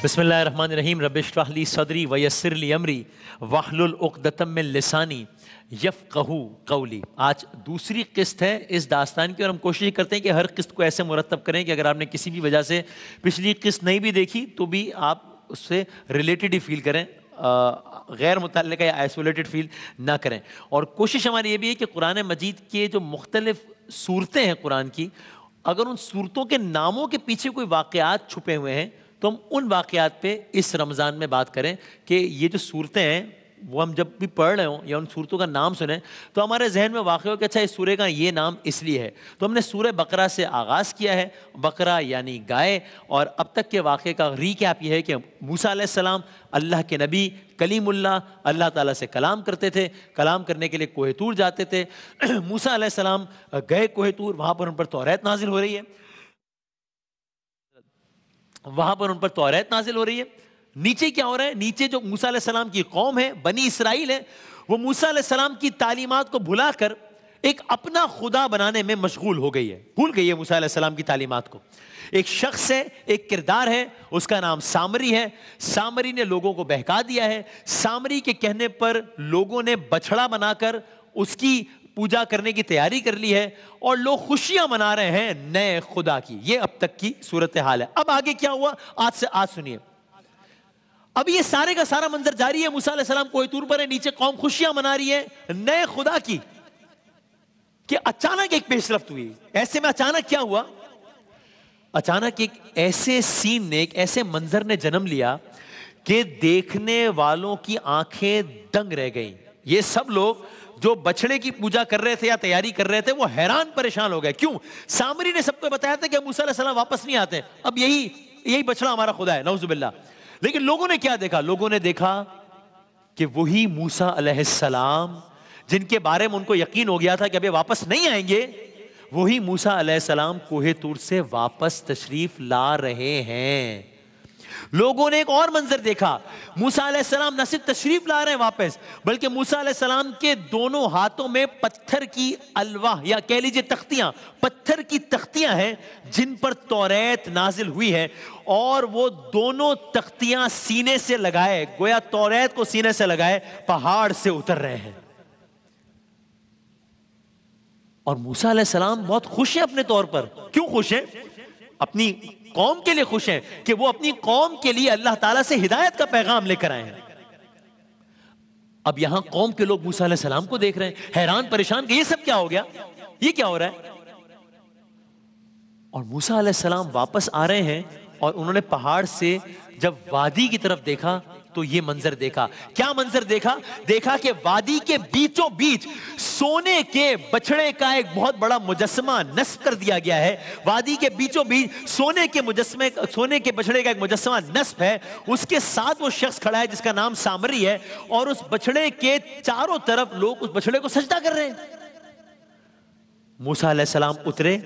بسم اللہ الرحمن الرحیم رب اشرح لی صدری ویسر لی امری واحلل عقدۃ من لسانی یفقہوا قولی۔ آج دوسری قسط ہے اس داستان کی، اور ہم کوشش کرتے ہیں کہ ہر قسط کو ایسے مرتب کریں کہ اگر آپ نے کسی بھی وجہ سے پچھلی قسط نہیں بھی دیکھی تو بھی آپ اس سے ریلیٹڈ ہی فیل کریں، غیر متعلقہ یا آئسولیٹڈ فیل نہ کریں۔ اور کوشش ہماری یہ بھی ہے کہ قرآن مجید کے جو مختلف صورتیں ہیں قرآن کی، اگر ان صورتوں کے ناموں کے پیچھے کوئی واقعات چھپے ہوئے ہیں تو ہم ان واقعات پہ اس رمضان میں بات کریں کہ یہ جو صورتیں ہیں وہ ہم جب بھی پڑھ رہے ہوں یا ان صورتوں کا نام سنیں تو ہمارے ذہن میں واقع ہو کہ اچھا اس سورہ کا یہ نام اس لیے ہے۔ تو ہم نے سورہ بقرہ سے آغاز کیا ہے، بقرہ یعنی گائے، اور اب تک کے واقعے کا ریکیپ یہ ہے کہ موسیٰ علیہ السلام اللہ کے نبی کلیم اللہ، اللہ تعالیٰ سے کلام کرتے تھے، کلام کرنے کے لیے کوہ طور جاتے تھے۔ موسیٰ علیہ السلام گئے کوہ طور، وہاں پر ان پر توریت نازل ہو رہی ہے، نیچے کیا ہو رہا ہے؟ نیچے جو موسیٰ علیہ السلام کی قوم ہے، بنی اسرائیل ہے، وہ موسیٰ علیہ السلام کی تعلیمات کو بھلا کر ایک اپنا خدا بنانے میں مشغول ہو گئی ہے، بھول گئی ہے موسیٰ علیہ السلام کی تعلیمات کو۔ ایک شخص ہے، ایک کردار ہے، اس کا نام سامری ہے۔ سامری نے لوگوں کو بہکا دیا ہے۔ سامری کے کہنے پر لوگوں نے بچھڑا بنا کر اس کی پوجا کرنے کی تیاری کر لی ہے، اور لوگ خوشیاں منا رہے ہیں نئے خدا کی۔ یہ اب تک کی صورتحال ہے۔ اب آگے کیا ہوا آج سنیے۔ اب یہ سارے کا سارا منظر جاری ہے، موسیٰ علیہ السلام کوہ طور پر ہے، نیچے قوم خوشیاں منا رہی ہے نئے خدا کی، کہ اچانک ایک پیش رفت ہوئی۔ ایسے میں اچانک کیا ہوا؟ اچانک ایک ایسے سین نے، ایک ایسے منظر نے جنم لیا کہ دیکھنے والوں کی آنکھیں دنگ رہ گئیں۔ یہ سب لوگ جو بچڑے کی پوجا کر رہے تھے یا تیاری کر رہے تھے وہ حیران پریشان ہو گئے۔ کیوں؟ سامری نے سب کو بتایا تھا کہ موسیٰ علیہ السلام واپس نہیں آتے، اب یہی بچڑا ہمارا خدا ہے، نعوذ باللہ۔ لیکن لوگوں نے کیا دیکھا؟ لوگوں نے دیکھا کہ وہی موسیٰ علیہ السلام جن کے بارے میں ان کو یقین ہو گیا تھا کہ اب یہ واپس نہیں آئیں گے، وہی موسیٰ علیہ السلام کوہ طور سے واپس تشریف لا رہے ہیں۔ لوگوں نے ایک اور منظر دیکھا، موسیٰ علیہ السلام نہ صرف تشریف لا رہے ہیں واپس، بلکہ موسیٰ علیہ السلام کے دونوں ہاتھوں میں پتھر کی الواح یا کہہ لیجئے تختیاں، پتھر کی تختیاں ہیں جن پر توریت نازل ہوئی ہے، اور وہ دونوں تختیاں سینے سے لگائے، گویا توریت کو سینے سے لگائے پہاڑ سے اتر رہے ہیں۔ اور موسیٰ علیہ السلام بہت خوش ہیں اپنے طور پر۔ کیوں خوش ہیں؟ اپنی قوم کے لیے خوش ہیں کہ وہ اپنی قوم کے لیے اللہ تعالیٰ سے ہدایت کا پیغام لے کر آئے ہیں۔ اب یہاں قوم کے لوگ موسیٰ علیہ السلام کو دیکھ رہے ہیں، حیران پریشان کہ یہ سب کیا ہو گیا، یہ کیا ہو رہا ہے؟ اور موسیٰ علیہ السلام واپس آ رہے ہیں، اور انہوں نے پہاڑ سے جب وادی کی طرف دیکھا تو یہ منظر دیکھا۔ کیا منظر دیکھا؟ دیکھا کہ وادی کے بیچوں بیچ سونے کے بچڑے کا ایک بہت بڑا مجسمہ نصب کر دیا گیا ہے۔ وادی کے بیچوں بیچ سونے کے بچڑے کا ایک مجسمہ نصب ہے، اس کے ساتھ وہ شخص کھڑا ہے جس کا نام سامری ہے، اور اس بچڑے کے چاروں طرف لوگ اس بچڑے کو سجدہ کر رہے ہیں۔ موسیٰ علیہ السلام اترے،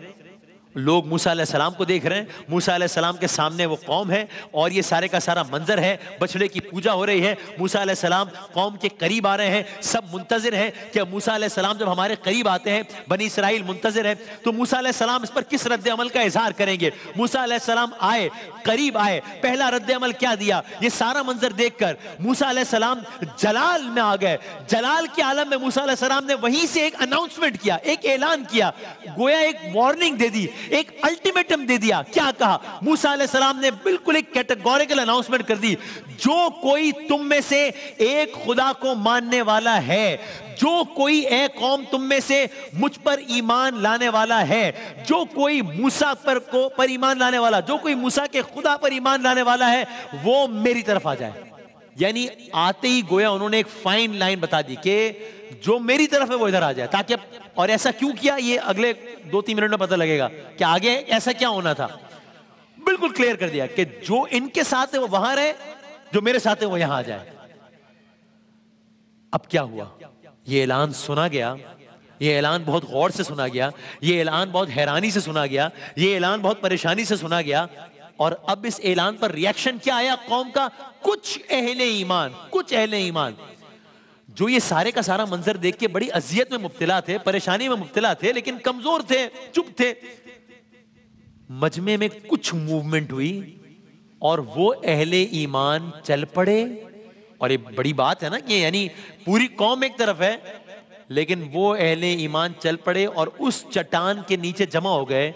لوگ موسیٰ علیہ السلام کو دیکھ رہے ہیں، موسیٰ علیہ السلام کے سامنے وہ قوم ہے، اور یہ سارے کا سارا منظر ہے، بچڑے کی پوجا ہو رہی ہے۔ موسیٰ علیہ السلام قوم کے قریب آ رہے ہیں، سب منتظر ہیں کہ موسیٰ علیہ السلام جب ہمارے قریب آتے ہیں، بنی اسرائیل منتظر ہے تو موسیٰ علیہ السلام اس پر کس رد عمل کا اظہار کریں گے۔ موسیٰ علیہ السلام آئے، قریب آئے، پہلا رد عمل کیا دیا؟ یہ سارا منظر دیکھ کر موسیٰ علیہ السلام جلال میں آ گئے۔ جلال کے عالم میں موسیٰ علیہ السلام نے وہیں سے ایک اناؤنسمنٹ کیا، ایک اعلان کیا، گویا ایک وارننگ دے دی، ایک الٹیمیٹم دے دیا۔ کیا کہا؟ موسیٰ علیہ السلام نے بالکل ایک کیٹیگوریکل اناؤنسمنٹ کر دی، جو کوئی تم میں سے ایک خدا کو ماننے والا ہے، جو کوئی اے قوم تم میں سے مجھ پر ایمان لانے والا ہے، جو کوئی موسیٰ پر ایمان لانے والا، جو کوئی موسیٰ کے خدا پر ایمان لانے والا ہے، وہ میری طرف آ جائے۔ یعنی آتے ہی گویا انہوں نے ایک فائن لائن بتا دی کہ جو میری طرف ہے وہ ادھر آ جائے، تاکہ اور ایسا کیوں کیا یہ اگلے 2-3 منٹ میں پتہ لگے گا کہ آگے ایسا کیا ہونا تھا۔ بالکل کلیئر کر دیا کہ جو ان کے ساتھ ہے وہ وہاں رہے، جو میرے ساتھ ہے وہ یہاں آ جائے۔ اب کیا ہوا؟ یہ اعلان سنا گیا، یہ اعلان بہت غور سے سنا گیا، یہ اعلان بہت حیرانی سے سنا گیا، یہ اعلان بہت پریشانی سے سنا گیا، اور اب اس اعلان پر ریاکشن کیا آیا قوم کا؟ کچھ اہل ایمان جو یہ سارے کا سارا منظر دیکھ کے بڑی اذیت میں مبتلا تھے، پریشانی میں مبتلا تھے، لیکن کمزور تھے، چپ تھے، مجمع میں کچھ موومنٹ ہوئی اور وہ اہل ایمان چل پڑے. اور یہ بڑی بات ہے نا کہ یعنی پوری قوم ایک طرف ہے لیکن وہ اہل ایمان چل پڑے اور اس چٹان کے نیچے جمع ہو گئے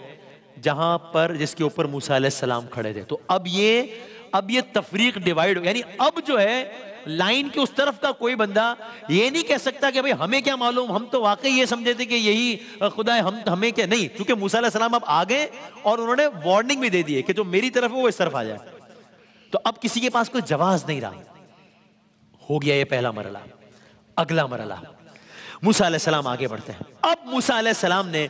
جہاں پر جس کے اوپر موسیٰ علیہ السلام کھڑے تھے. تو اب یہ تفریق ڈیوائیڈ ہو, یعنی اب جو ہے لائن کے اس طرف کا کوئی بندہ یہ نہیں کہہ سکتا کہ بھئی ہمیں کیا معلوم, ہم تو واقعی یہ سمجھے تھے کہ یہی خدا ہے, ہمیں کیا نہیں. کیونکہ موسیٰ علیہ السلام اب آ گئے اور انہوں نے وارننگ بھی دے دی ہے کہ جو میری طرف ہے وہ اس طرف آ جائے. تو اب کسی کے پاس کوئی جواز نہیں رہا. ہو گیا یہ پہلا مرحلہ. اگلا مرحلہ, موسیٰ علیہ السلام آگے بڑھتے ہیں. اب موسیٰ علیہ السلام نے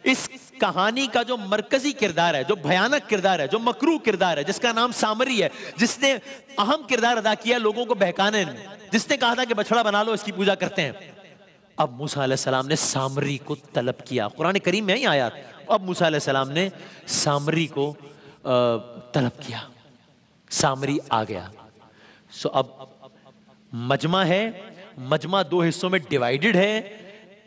اس کہانی کا جو مرکزی کردار ہے, جو بھیانک کردار ہے, جو مکروہ کردار ہے, جس کا نام سامری ہے, جس نے اہم کردار ادا کیا لوگوں کو بہکانے میں, جس نے کہا تھا کہ بچڑا بنا لو اس کی پوجا کرتے ہیں. اب موسیٰ علیہ السلام نے سامری کو طلب کیا. قرآن کریم میں ہی آیات. اب موسیٰ علیہ السلام نے سامری کو طلب کیا. سامری آ گیا. سو اب مجمع ہے, مجمع دو حصوں میں ڈیوائیڈڈ ہے.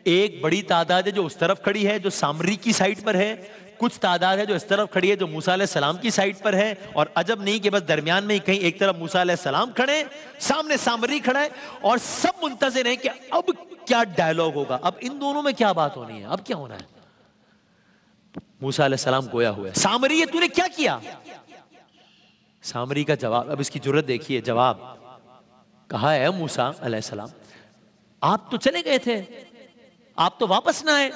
ایک بڑی تعداد ہے جو اس طرف کھڑی ہے جو سامری کی سائٹ پر ہے, کچھ تعداد ہے جو اس طرف کھڑی ہے جو موسیٰ علیہ السلام کی سائٹ پر ہے. اور عجب نہیں کہ بس درمیان میں ہی کہیں ایک طرف موسیٰ علیہ السلام کھڑے, سامنے سامری کھڑا ہے, اور سب منتظر ہیں کہ اب کیا ڈائیلاگ ہوگا, اب ان دونوں میں کیا بات ہونی ہے, اب کیا ہونا ہے. موسیٰ علیہ السلام گویا ہوا ہے. سامری یہ تو نے کیا کیا؟ سامری کا جواب, اب اس کی جرت دیکھیے, جواب کہا ہے موسیٰ علیہ السلام آپ تو چلے گئے تھے, آپ تو واپس نہ آئے.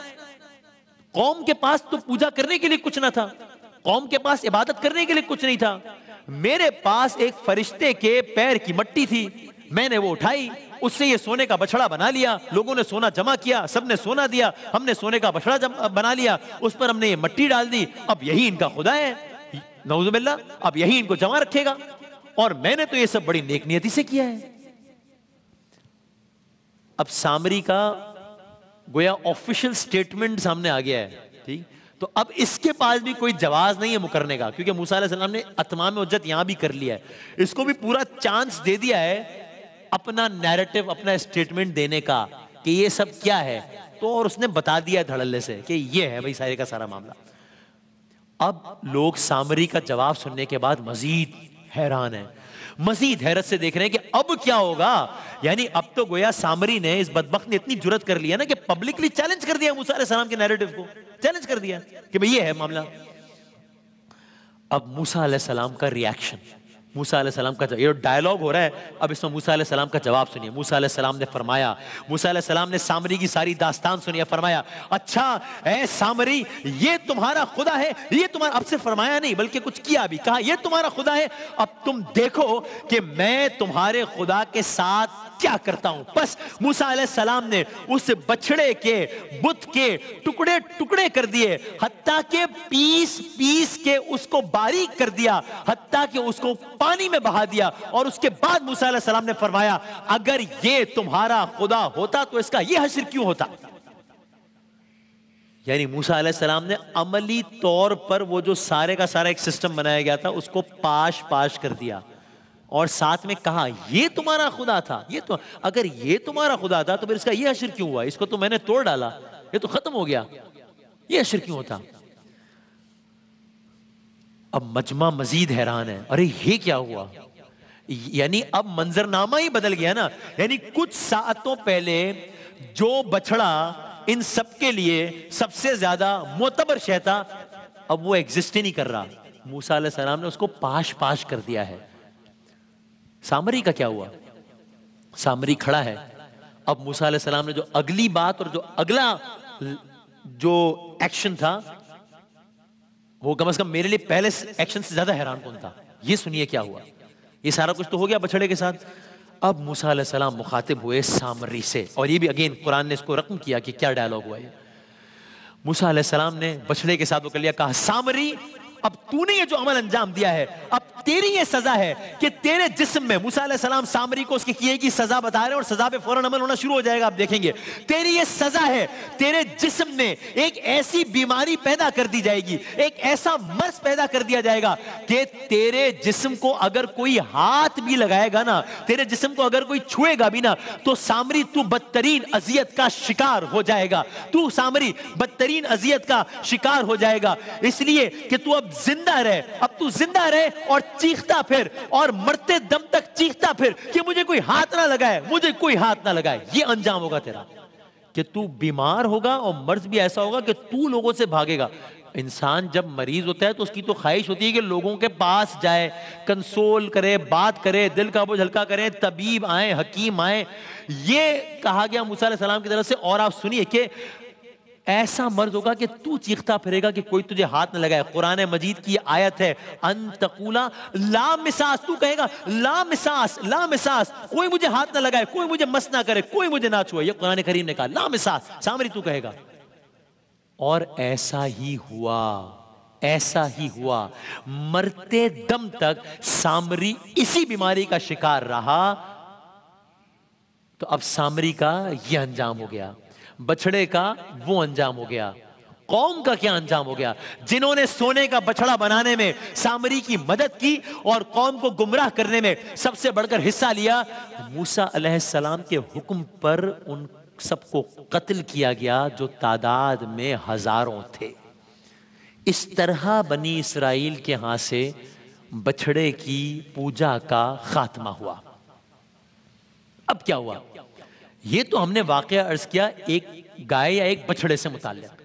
قوم کے پاس تو پوجا کرنے کے لیے کچھ نہ تھا, قوم کے پاس عبادت کرنے کے لیے کچھ نہیں تھا. میرے پاس ایک فرشتے کے پیر کی مٹی تھی, میں نے وہ اٹھائی, اس سے یہ سونے کا بچڑا بنا لیا. لوگوں نے سونا جمع کیا, سب نے سونا دیا, ہم نے سونے کا بچڑا بنا لیا, اس پر ہم نے یہ مٹی ڈال دی. اب یہی ان کا خدا ہے, نعوذ باللہ, اب یہی ان کو جمع رکھے گا, اور میں نے تو یہ سب بڑی نیک نیتی سے کیا ہے. اب سامری کا گویا آفیشل سٹیٹمنٹ سامنے آ گیا ہے, ٹھیک. تو اب اس کے پاس بھی کوئی جواز نہیں ہے مکرنے کا, کیونکہ موسیٰ علیہ السلام نے اتمام حجت یہاں بھی کر لیا ہے. اس کو بھی پورا چانس دے دیا ہے اپنا نیریٹو, اپنا اسٹیٹمنٹ دینے کا کہ یہ سب کیا ہے. تو اور اس نے بتا دیا دھڑلے سے کہ یہ ہے بھائی سارے کا سارا معاملہ. اب لوگ سامری کا جواب سننے کے بعد مزید حیران ہیں, مزید حیرت سے دیکھ رہے ہیں کہ اب کیا ہوگا. یعنی اب تو گویا سامری نے, اس بدبخت نے اتنی جرت کر لیا نا کہ پبلکلی چیلنج کر دیا موسیٰ علیہ السلام کے نیریٹو کو, چیلنج کر دیا کہ بھئی یہ ہے معاملہ. اب موسیٰ علیہ السلام کا ریاکشن, موسیٰ علیہ السلام کا یہ ڈائیلاگ ہو رہا ہے, اب اس میں موسیٰ علیہ السلام کا جواب سنیے. موسیٰ علیہ السلام نے فرمایا, موسیٰ علیہ السلام نے سامری کی ساری داستان سنی, فرمایا اچھا اے سامری یہ تمہارا خدا ہے, یہ تمہارا, اب سے فرمایا نہیں بلکہ کچھ کیا بھی, کہا یہ تمہارا خدا ہے, اب تم دیکھو کہ میں تمہارے خدا کے ساتھ کیا کرتا ہوں. بس موسیٰ علیہ السلام نے اس بچڑے کے بت کے ٹکڑے ٹکڑے کر دیے, حتیٰ کہ پیس پیس کے اس کو باریک کر دیا, حتیٰ کہ اس کو پانی میں بہا دیا. اور اس کے بعد موسیٰ علیہ السلام نے فرمایا اگر یہ تمہارا خدا ہوتا تو اس کا یہ حشر کیوں ہوتا. یعنی موسیٰ علیہ السلام نے عملی طور پر وہ جو سارے کا سارا ایک سسٹم بنایا گیا تھا اس کو پاش پاش کر دیا, اور ساتھ میں کہا یہ تمہارا خدا تھا, یہ تو اگر یہ تمہارا خدا تھا تو پھر اس کا یہ حشر کیوں ہوا, اس کو تو میں نے توڑ ڈالا, یہ تو ختم ہو گیا, یہ حشر کیوں ہوتا. اب مجمع مزید حیران ہے, ارے یہ کیا ہوا. یعنی اب منظرنامہ ہی بدل گیا نا. یعنی کچھ ساعتوں پہلے جو بچڑا ان سب کے لیے سب سے زیادہ معتبر شے تھا, اب وہ ایگزسٹ ہی نہیں کر رہا. موسیٰ علیہ السلام نے اس کو پاش پاش کر دیا ہے. سامری کا کیا ہوا؟ سامری کھڑا ہے. اب موسیٰ علیہ السلام نے جو اگلی بات اور جو اگلا جو ایکشن تھا وہ کم از کم میرے لیے پہلے ایکشن سے زیادہ حیران کن تھا. یہ سنیے کیا ہوا. یہ سارا کچھ تو ہو گیا بچڑے کے ساتھ. اب موسیٰ علیہ السلام مخاطب ہوئے سامری سے, اور یہ بھی اگین قرآن نے اس کو رقم کیا کہ کیا ڈائیلاگ ہوا ہے. موسیٰ علیہ السلام نے بچڑے کے ساتھ وہ کر لیا, کہا سامری اب تو نے یہ جو عمل انجام دیا ہے اب تیری یہ سزا ہے کہ تیرے جسم میں, موسیٰ علیہ السلام سامری کو اس کے کیے کی سزا بتا رہے ہیں اور سزا پہ فوراً عمل ہونا شروع ہو جائے گا, آپ دیکھیں گے. تیری یہ سزا ہے, تیرے جسم میں ایک ایسی بیماری پیدا کر دی جائے گی, ایک ایسا مرض پیدا کر دیا جائے گا کہ تیرے جسم کو اگر کوئی ہاتھ بھی لگائے گا نا, تیرے جسم کو اگر کوئی چھوئے گا بھی نا, تو سامری تو بدترین اذیت کا شکار ہو جائے گا, تو سامری بدترین اذیت کا شکار ہو جائے گا. اس لیے کہ تو اب زندہ رہ, اب تو زندہ رہ اور چیختا پھر, اور مرتے دم تک چیختا پھر کہ مجھے کوئی ہاتھ نہ لگائے, مجھے کوئی ہاتھ نہ لگائے. یہ انجام ہوگا تیرا, کہ تو بیمار ہوگا اور مرض بھی ایسا ہوگا کہ تو لوگوں سے بھاگے گا. انسان جب مریض ہوتا ہے تو اس کی تو خواہش ہوتی ہے کہ لوگوں کے پاس جائے, کنسول کرے, بات کرے, دل کا بوجھ ہلکا کرے, طبیب آئیں, حکیم آئیں. یہ کہا گیا موسیٰ علیہ السلام کی طرف سے. اور آپ سنیے کہ ایسا مرض ہوگا کہ تو چیختا پھرے گا کہ کوئی تجھے ہاتھ نہ لگائے. قرآن مجید کی آیت ہے, ان تقولا لا مساس, تو کہے گا لا مساس, لا مساس, کوئی مجھے ہاتھ نہ لگائے, کوئی مجھے مس نہ کرے, کوئی مجھے نہ چھوئے. یہ قرآن کریم نے کہا لا مساس, سامری تو کہے گا. اور ایسا ہی ہوا, ایسا ہی ہوا. مرتے دم تک سامری اسی بیماری کا شکار رہا. تو اب سامری کا یہ انجام ہو گیا, بچڑے کا وہ انجام ہو گیا. قوم کا کیا انجام ہو گیا؟ جنہوں نے سونے کا بچڑا بنانے میں سامری کی مدد کی اور قوم کو گمراہ کرنے میں سب سے بڑھ کر حصہ لیا, موسیٰ علیہ السلام کے حکم پر ان سب کو قتل کیا گیا جو تعداد میں ہزاروں تھے. اس طرح بنی اسرائیل کے ہاں سے بچڑے کی پوجا کا خاتمہ ہوا. اب کیا ہوا؟ یہ تو ہم نے واقعہ عرض کیا ایک گائے یا ایک بچڑے سے متعلق,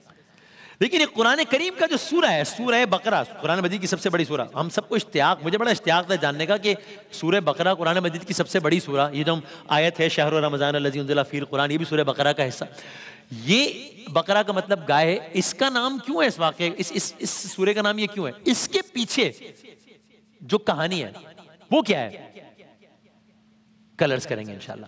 لیکن یہ قرآن کریم کا جو سورہ ہے, سورہ بقرہ, قرآن مجید کی سب سے بڑی سورہ. ہم سب کو اشتیاق, مجھے بڑا اشتیاق تھا جاننے کا کہ سورہ بقرہ قرآن مجید کی سب سے بڑی سورہ, یہ جو آیت ہے شہر رمضان الذی انزل فیہ القرآن, یہ بھی سورہ بقرہ کا حصہ. یہ بقرہ کا مطلب گائے ہے. اس کا نام کیوں ہے, اس واقعے اس سورہ کا نام یہ کیوں ہے؟ اس کے پیچھے جو کہانی ہے وہ کیا ہے, کلرز کریں گے انشاءاللہ.